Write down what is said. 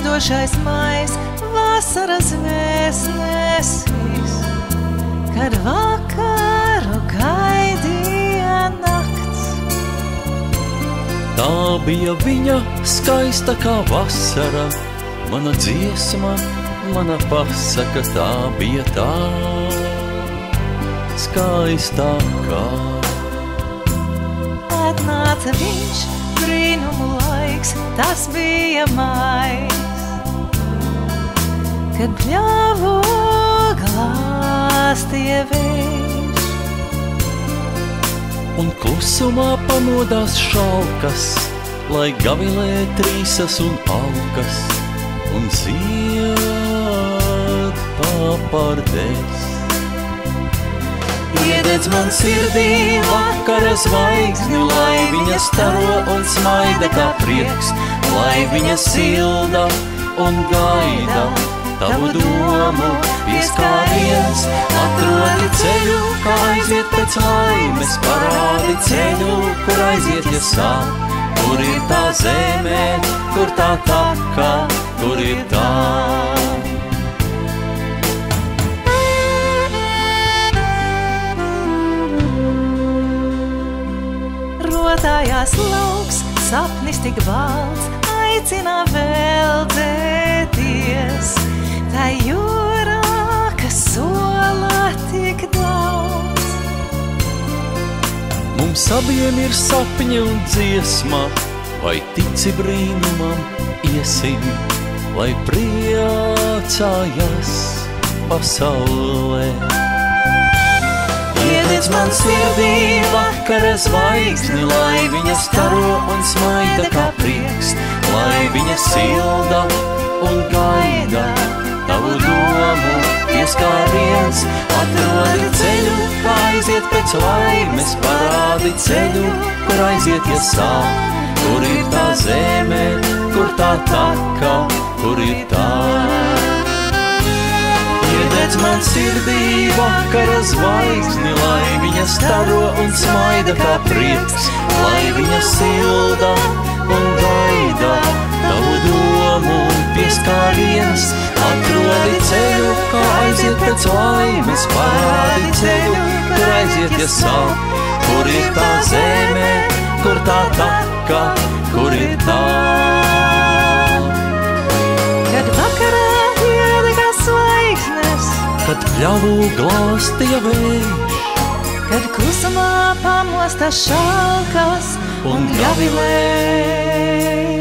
spiedošais mais, vasaras vēsnesis, kad vakaru gaidīja nakts. Tā bija viņa skaista kā vasara, mana dziesma, mana pasaka, tā bija tā skaistākā. Atnāca viņš, brīnumu laiks, tas bija mais, kad pļāvu glāstie vējš. Un klusumā pamodās šalkas, lai gavilē trīsas un alkas, un zied papardēs. Iededz man sirdī vakara zvaigzni, lai viņa staro un smaida kā prieks, lai viņa silda un gaida tavu domu pieskāriens. Atrodi ceļu, kā aiziet pēc laimes, parādi ceļu, kur aiziet, ja sāp. Kur ir tā zeme, kur tā taka, kur ir tā? Rotājās lauks, sapnis tik balts, aicina veldzēties. Tā jūrā, kas sola tik daudz. Mums abiem ir sapņi un dziesma, vai tici brīnumam iesim, lai priecājas pasaulē. Iededz man sirdī vakara zvaigzni, lai viņa staro un smaida kā prieks, lai viņa silda un gaida tavu domu pieskāriens. Atrodi ceļu, kā aiziet pēc laimes, parādi ceļu, kur aiziet, ja sāp. Kur ir tā zeme, kur tā taka, kur ir tā? Iededz man sirdī vakara zvaigzni, lai viņa staro un smaida kā prieks, lai viņa silda un gaida tavu domu pieskāriens. Atrodi ceļu, kā aiziet pēc laimes, parādi ceļu, kur aiziet, ja sāp. Kur ir tā zeme, kur tā taka, kur ir tā? Kad vakarā iedegā zvaigznes, kad pļavu glāstīja vējš, kad klusumā pamosta šalkas un gavilē.